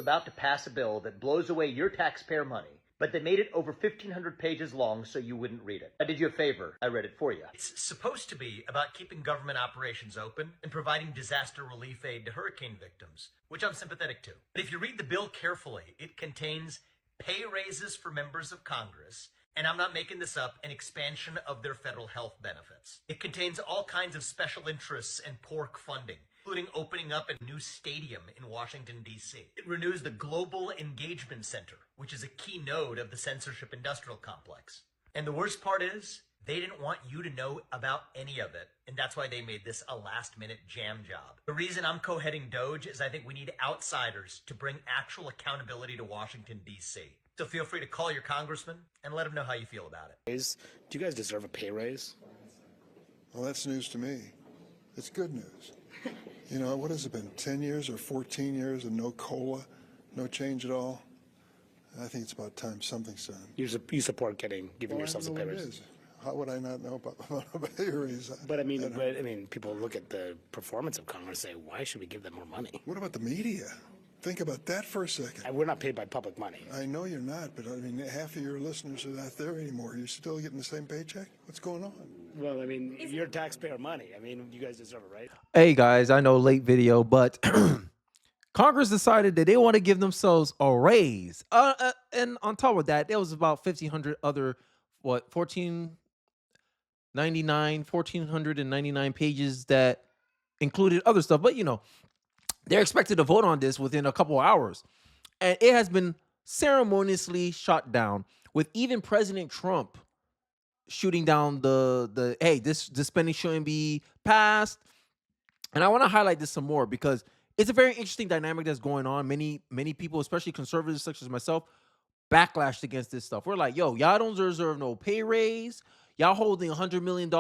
about to pass a bill that blows away your taxpayer money, but they made it over 1,500 pages long so you wouldn't read it. I did you a favor. I read it for you. It's supposed to be about keeping government operations open and providing disaster relief aid to hurricane victims, which I'm sympathetic to. But if you read the bill carefully, it contains pay raises for members of Congress, and I'm not making this up, an expansion of their federal health benefits. It contains all kinds of special interests and pork funding, including opening up a new stadium in Washington, D.C. It renews the Global Engagement Center, which is a key node of the censorship industrial complex. And the worst part is, they didn't want you to know about any of it, and that's why they made this a last-minute jam job. The reason I'm co-heading DOGE is I think we need outsiders to bring actual accountability to Washington, D.C. So feel free to call your congressman and let him know how you feel about it. Do you guys deserve a pay raise? Well, that's news to me. It's good news. You know, what has it been, 10 years or 14 years and no COLA, no change at all? I think it's about time something's done. You support giving yourselves a pay raise? How would I not know about a pay raise? But I mean, people look at the performance of Congress and say, why should we give them more money? What about the media? Think about that for a second. And we're not paid by public money. I know you're not, but I mean, half of your listeners are not there anymore. You're still getting the same paycheck? What's going on? Well, I mean, your taxpayer money. I mean, you guys deserve it, right? Hey, guys, I know late video, but Congress decided that they want to give themselves a raise. And on top of that, there was about 1,500 other, 1,499 pages that included other stuff. But, you know, they're expected to vote on this within a couple of hours. And it has been ceremoniously shot down, with even President Trump shooting down hey, this spending shouldn't be passed. And I want to highlight this some more because it's a very interesting dynamic that's going on. Many people, especially conservatives such as myself, backlashed against this stuff. We're like, yo, y'all don't deserve no pay raise. Y'all holding $100 million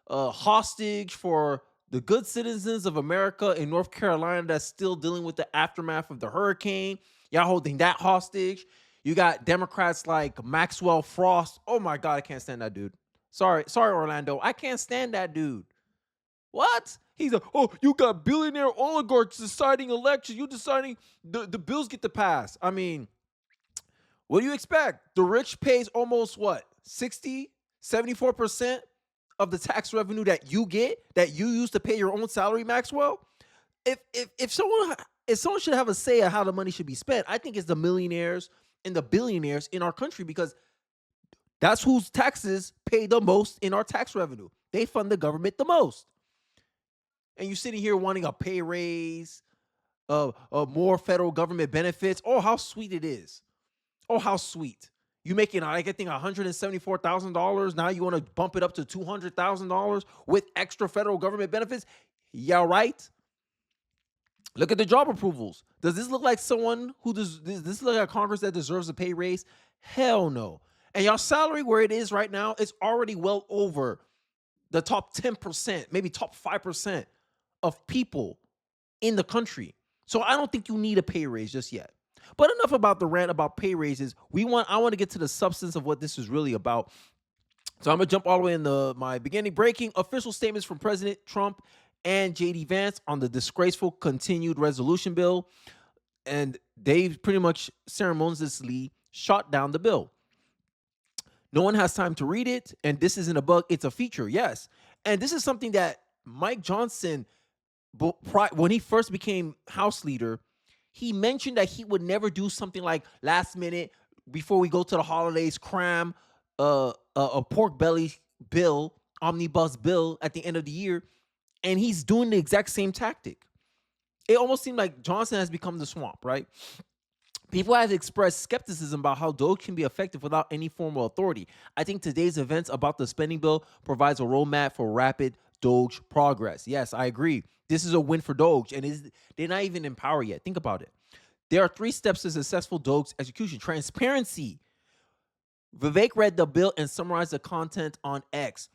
hostage for the good citizens of America in North Carolina that's still dealing with the aftermath of the hurricane. Y'all holding that hostage. You got Democrats like Maxwell Frost. Oh my God, I can't stand that dude. Sorry, Orlando. I can't stand that dude. What? He's you got billionaire oligarchs deciding elections. You deciding the bills get to pass. I mean, what do you expect? The rich pays almost 74% of the tax revenue that you get, that you use to pay your own salary, Maxwell. If someone should have a say of how the money should be spent, I think it's the millionaires and the billionaires in our country, because that's whose taxes pay the most in our tax revenue. They fund the government the most. And you're sitting here wanting a pay raise, more federal government benefits. Oh, how sweet it is. Oh, how sweet. You making, I think, $174,000. Now you want to bump it up to $200,000 with extra federal government benefits? Yeah, right? Look at the job approvals. Does this look like someone who does this look like Congress that deserves a pay raise? Hell no. And your salary where it is right now is already well over the top 10%, maybe top 5% of people in the country. So I don't think you need a pay raise just yet. But enough about the rant about pay raises. I want to get to the substance of what this is really about. So I'm going to jump all the way into my beginning. Breaking official statements from President Trump and J.D. Vance on the disgraceful continued resolution bill. And they pretty much ceremoniously shot down the bill. No one has time to read it. And this isn't a bug. It's a feature. Yes. And this is something that Mike Johnson, when he first became House leader, he mentioned that he would never do something like last minute, before we go to the holidays, cram a pork belly bill, omnibus bill at the end of the year. And he's doing the exact same tactic. It almost seemed like Johnson has become the swamp, right? People have expressed skepticism about how DOGE can be effective without any formal authority. I think today's events about the spending bill provides a roadmap for rapid DOGE progress. Yes, I agree. This is a win for DOGE, and they're not even in power yet. Think about it. There are 3 steps to successful DOGE execution. Transparency. Vivek read the bill and summarized the content on X.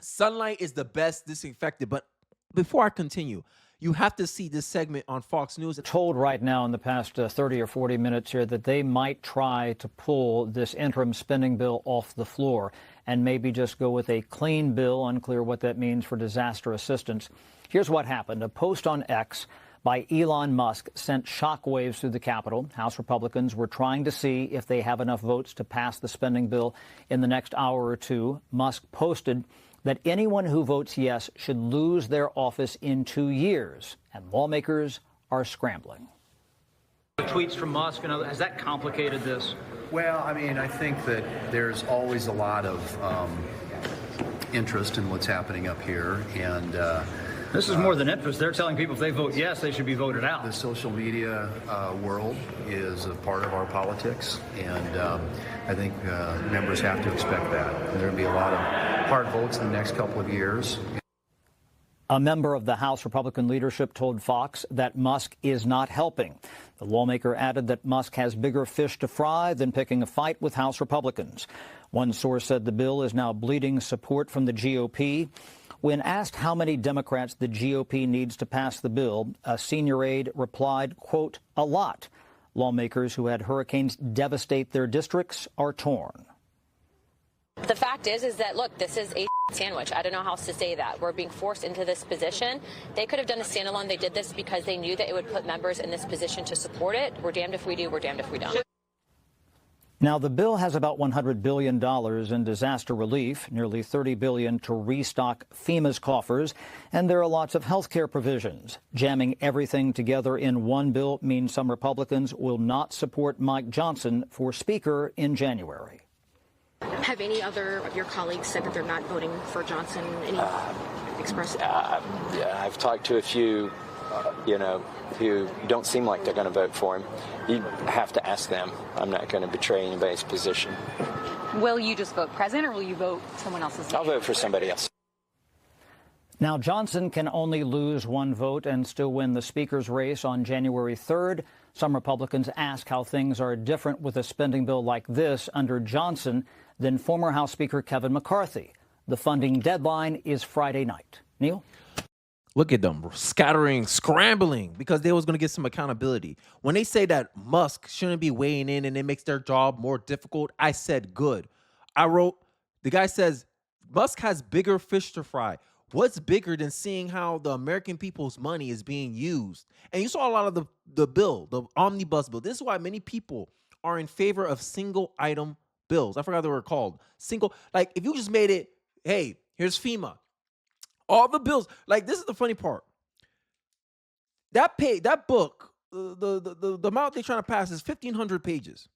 Sunlight is the best disinfectant. But before I continue, you have to see this segment on Fox News. Told right now in the past 30 or 40 minutes here that they might try to pull this interim spending bill off the floor and maybe just go with a clean bill. Unclear what that means for disaster assistance. Here's what happened. A post on X by Elon Musk sent shockwaves through the Capitol. House Republicans were trying to see if they have enough votes to pass the spending bill in the next hour or two. Musk posted that anyone who votes yes should lose their office in 2 years, and lawmakers are scrambling. The tweets from Musk, has that complicated this? Well, I mean, I think that there's always a lot of interest in what's happening up here, and This is more than interest. They're telling people if they vote yes, they should be voted out. the social media world is a part of our politics, and I think members have to expect that. There will be a lot of hard votes in the next couple of years. A member of the House Republican leadership told Fox that Musk is not helping. The lawmaker added that Musk has bigger fish to fry than picking a fight with House Republicans. One source said the bill is now bleeding support from the GOP. When asked how many Democrats the GOP needs to pass the bill, a senior aide replied, quote, a lot. Lawmakers who had hurricanes devastate their districts are torn. The fact is that, look, this is a sandwich. I don't know how else to say that. We're being forced into this position. They could have done a standalone. They did this because they knew that it would put members in this position to support it. We're damned if we do. We're damned if we don't. Now, the bill has about $100 billion in disaster relief, nearly $30 billion to restock FEMA's coffers, and there are lots of health care provisions. Jamming everything together in one bill means some Republicans will not support Mike Johnson for Speaker in January. Have any other of your colleagues said that they're not voting for Johnson? Any express? I've talked to a few, who don't seem like they're going to vote for him. You have to ask them. I'm not going to betray anybody's position. Will you just vote president, or will you vote someone else's name? I'll vote for somebody else. Now, Johnson can only lose one vote and still win the Speaker's race on January 3rd. Some Republicans ask how things are different with a spending bill like this under Johnson than former House Speaker Kevin McCarthy. The funding deadline is Friday night. Neil? Look at them scattering, scrambling because they was going to get some accountability. When they say that Musk shouldn't be weighing in and it makes their job more difficult, I said good. I wrote, the guy says, Musk has bigger fish to fry. What's bigger than seeing how the American people's money is being used? And you saw a lot of the bill, the omnibus bill. This is why many people are in favor of single item bills. I forgot they were called. Single, like if you just made it, hey, here's FEMA. All the bills, like this is the funny part. That book, the amount they're trying to pass is 1,500 pages.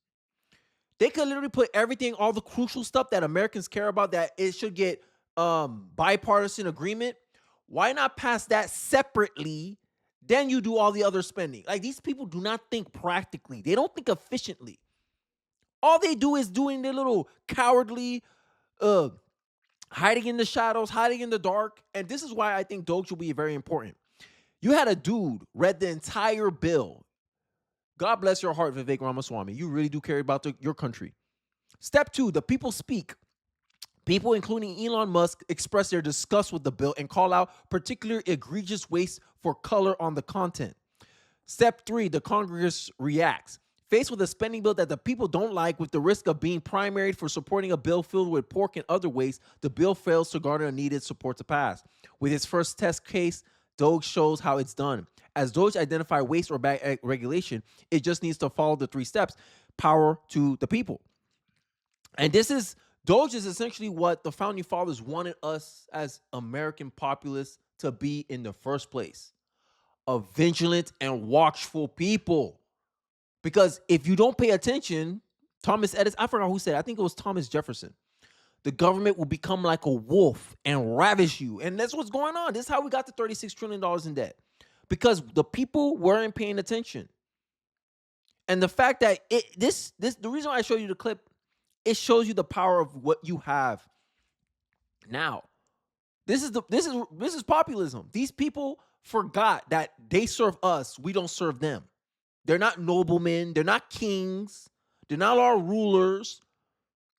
They could literally put everything, all the crucial stuff that Americans care about, that it should get bipartisan agreement. Why not pass that separately? Then you do all the other spending. Like these people do not think practically. They don't think efficiently. All they do is doing their little cowardly, hiding in the shadows, hiding in the dark. And this is why I think DOGE will be very important. You had a dude read the entire bill. God bless your heart, Vivek Ramaswamy. You really do care about your country. Step 2, the people speak. People, including Elon Musk, express their disgust with the bill and call out particular egregious waste for color on the content. Step 3, the Congress reacts. Faced with a spending bill that the people don't like, with the risk of being primaried for supporting a bill filled with pork and other waste, the bill fails to garner needed support to pass. With its first test case, DOGE shows how it's done. As DOGE identify waste or bad regulation, it just needs to follow the 3 steps. Power to the people. And DOGE is essentially what the Founding Fathers wanted us as American populace to be in the first place. A vigilant and watchful people. Because if you don't pay attention, Thomas Edison, I forgot who said it, I think it was Thomas Jefferson. The government will become like a wolf and ravish you. And that's what's going on. This is how we got to $36 trillion in debt. Because the people weren't paying attention. And the fact that the reason why I showed you the clip, it shows you the power of what you have now. This is populism. These people forgot that they serve us, we don't serve them. They're not noblemen, they're not kings, they're not our rulers.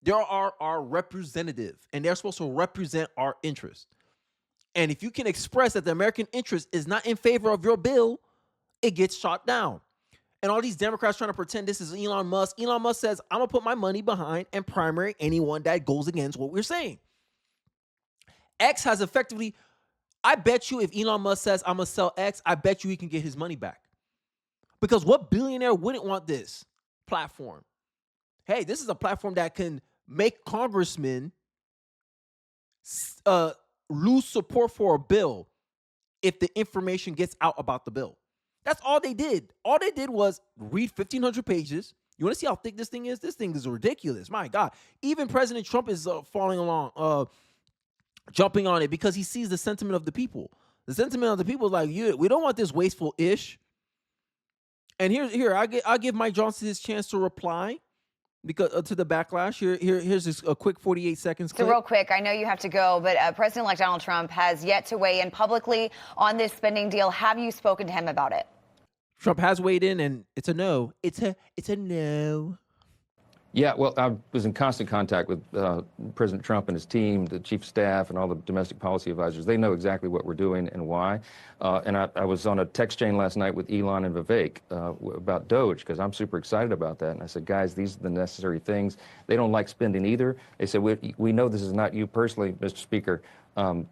They are our representative, and they're supposed to represent our interests. And if you can express that the American interest is not in favor of your bill, it gets shot down. And all these Democrats trying to pretend this is Elon Musk. Elon Musk says, I'm going to put my money behind and primary anyone that goes against what we're saying. X has effectively, I bet you if Elon Musk says I'm gonna sell X, I bet you he can get his money back. Because what billionaire wouldn't want this platform? Hey, this is a platform that can make congressmen lose support for a bill if the information gets out about the bill. That's all they did. All they did was read 1,500 pages. You want to see how thick this thing is? This thing is ridiculous. My God. Even President Trump is falling along, jumping on it because he sees the sentiment of the people. The sentiment of the people is like, we don't want this wasteful ish. And I'll give Mike Johnson his chance to reply because to the backlash. Here's a quick 48 seconds clip. So real quick, I know you have to go, but President-elect Donald Trump has yet to weigh in publicly on this spending deal. Have you spoken to him about it? Trump has weighed in, and it's a no. It's a no. Yeah, well, I was in constant contact with President Trump and his team, the chief of staff, and all the domestic policy advisors. They know exactly what we're doing and why. And I was on a text chain last night with Elon and Vivek about DOGE, because I'm super excited about that. And I said, guys, these are the necessary things. They don't like spending either. They said, we know this is not you personally, Mr. Speaker, and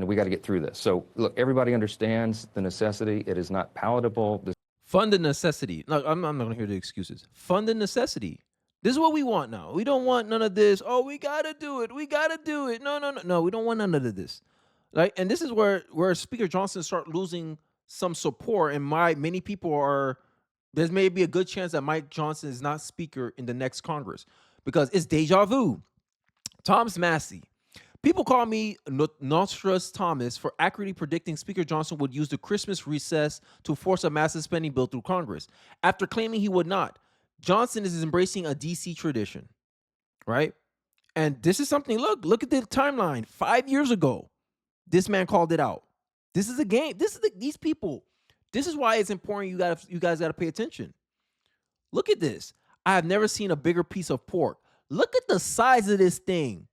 we got to get through this. So, look, everybody understands the necessity. It is not palatable. Fund the necessity. No, I'm not going to hear the excuses. Fund the necessity. This is what we want now. We don't want none of this. Oh, we got to do it. We got to do it. No. We don't want none of this. Right? And this is where Speaker Johnson start losing some support. And many people are, there's maybe a good chance that Mike Johnson is not speaker in the next Congress because it's deja vu. Thomas Massey. People call me Nostradamus Thomas for accurately predicting Speaker Johnson would use the Christmas recess to force a massive spending bill through Congress. After claiming he would not, Johnson is embracing a DC tradition, right? And this is something, look at the timeline. 5 years ago, this man called it out. This is a game. These people. This is why it's important you guys got to pay attention. Look at this. I have never seen a bigger piece of pork. Look at the size of this thing.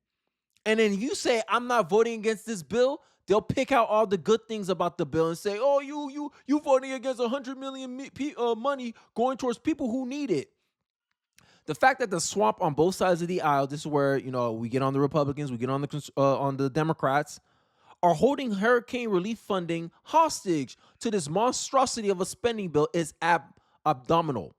And then you say, I'm not voting against this bill, they'll pick out all the good things about the bill and say, oh, you voting against 100 million money going towards people who need it. The fact that the swamp on both sides of the aisle, this is where, we get on the Republicans, we get on the Democrats, are holding hurricane relief funding hostage to this monstrosity of a spending bill is abdominal.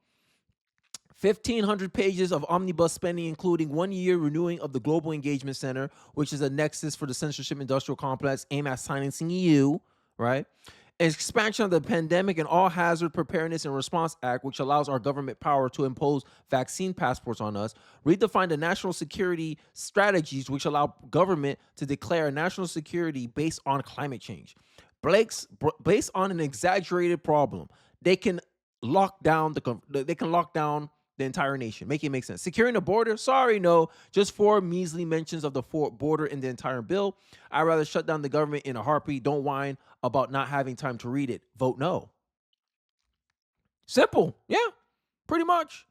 1,500 pages of omnibus spending, including 1 year renewing of the Global Engagement Center, which is a nexus for the censorship industrial complex aimed at silencing you, right? Expansion of the Pandemic and All Hazard Preparedness and Response Act, which allows our government power to impose vaccine passports on us. Redefine the national security strategies, which allow government to declare national security based on climate change. Based on an exaggerated problem, they can lock down the entire nation. Make it make sense. Securing the border? Sorry, no. Just 4 measly mentions of the border in the entire bill. I'd rather shut down the government in a heartbeat. Don't whine about not having time to read it. Vote no. Simple. Yeah, pretty much.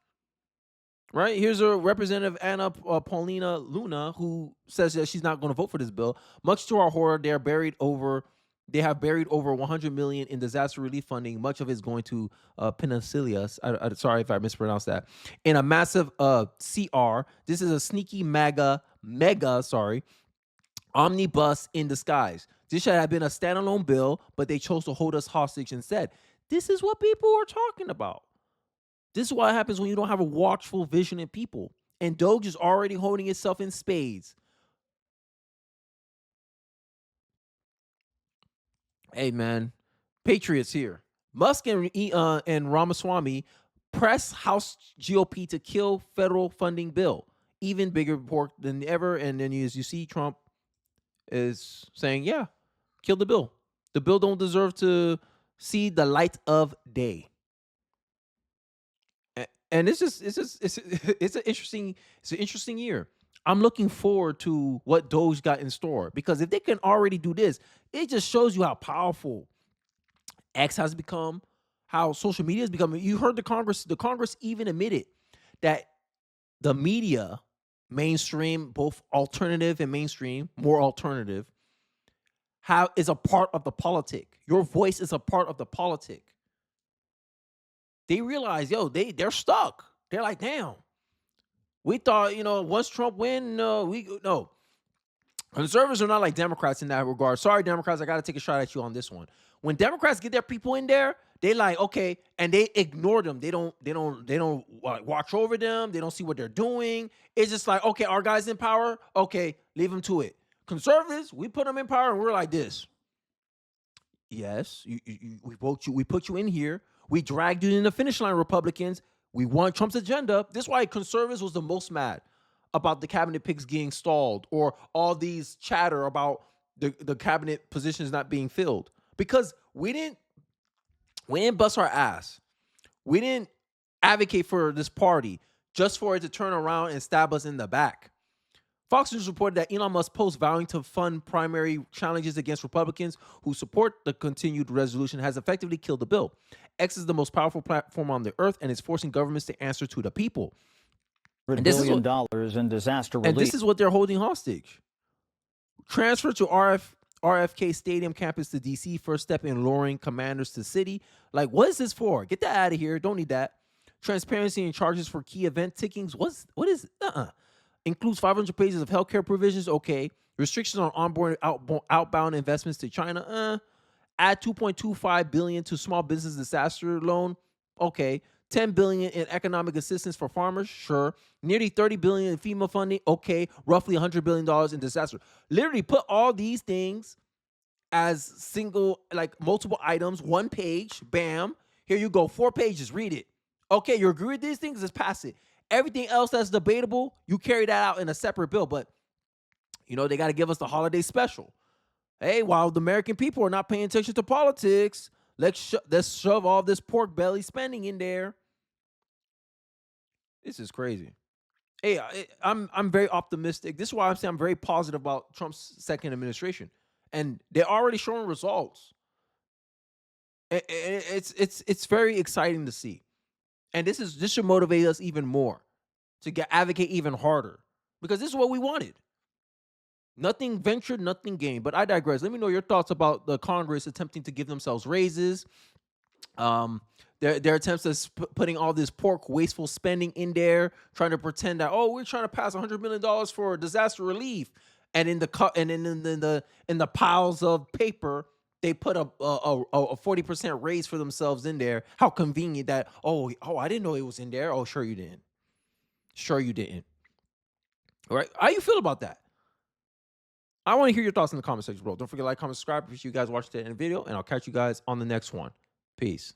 Right? Here's a Representative Anna Paulina Luna who says that she's not going to vote for this bill. Much to our horror, they have buried over $100 million in disaster relief funding. Much of it is going to Peninsula. Sorry if I mispronounced that. In a massive CR. This is a sneaky mega omnibus in disguise. This should have been a standalone bill, but they chose to hold us hostage instead. This is what people are talking about. This is what happens when you don't have a watchful vision in people. And DOGE is already holding itself in spades. Hey, man, Patriots here. Musk and Ramaswamy press House GOP to kill federal funding bill. Even bigger report than ever. And then as you see, Trump is saying, yeah, kill the bill. The bill don't deserve to see the light of day. And it's an interesting year. I'm looking forward to what DOGE got in store, because if they can already do this, it just shows you how powerful X has become, how social media has become. You heard the Congress even admitted that the media, mainstream, both alternative and mainstream, more alternative, is a part of the politic. Your voice is a part of the politic. They realize, they're stuck. They're like, damn. We thought, once Trump win, no. Conservatives are not like Democrats in that regard. Sorry, Democrats, I got to take a shot at you on this one. When Democrats get their people in there, they like, okay, and they ignore them. They don't watch over them. They don't see what they're doing. It's just like, okay, our guys in power, okay, leave them to it. Conservatives, we put them in power and we're like this. Yes, we vote you. We put you in here. We dragged you in the finish line, Republicans. We want Trump's agenda. This is why conservatives was the most mad about the cabinet picks getting stalled or all these chatter about the cabinet positions not being filled. Because we didn't bust our ass. We didn't advocate for this party just for it to turn around and stab us in the back. Fox News reported that Elon Musk post vowing to fund primary challenges against Republicans who support the continued resolution has effectively killed the bill. X is the most powerful platform on the earth and is forcing governments to answer to the people. $100 billion in disaster relief. And this is what they're holding hostage. Transfer to RFK Stadium campus to D.C. First step in luring commanders to city. Like, what is this for? Get that out of here. Don't need that. Transparency and charges for key event tickings. What is includes 500 pages of healthcare provisions. Okay. Restrictions on onboard outbound investments to China. Add $2.25 billion to small business disaster loan. Okay. $10 billion in economic assistance for farmers. Sure. Nearly $30 billion in FEMA funding. Okay. Roughly $100 billion in disaster. Literally put all these things as single, like multiple items, one page. Bam. Here you go. 4 pages. Read it. Okay. You agree with these things? Let's pass it. Everything else that's debatable, you carry that out in a separate bill. But, you know, they got to give us the holiday special. Hey, while the American people are not paying attention to politics, let's shove all this pork belly spending in there. This is crazy. Hey, I'm very optimistic. This is why I'm saying I'm very positive about Trump's second administration. And they're already showing results. It's very exciting to see. And this should motivate us even more to advocate even harder, because this is what we wanted. Nothing ventured, nothing gained. But I digress. Let me know your thoughts about the Congress attempting to give themselves raises. Their attempts at putting all this pork wasteful spending in there, trying to pretend that, oh, we're trying to pass $100 million for disaster relief, and in the piles of paper, they put a 40% raise for themselves in there. How convenient that, oh, I didn't know it was in there. Oh, sure you didn't. Sure you didn't. All right. How you feel about that? I want to hear your thoughts in the comment section below. Don't forget to like, comment, subscribe if you guys watched it in the video, and I'll catch you guys on the next one. Peace.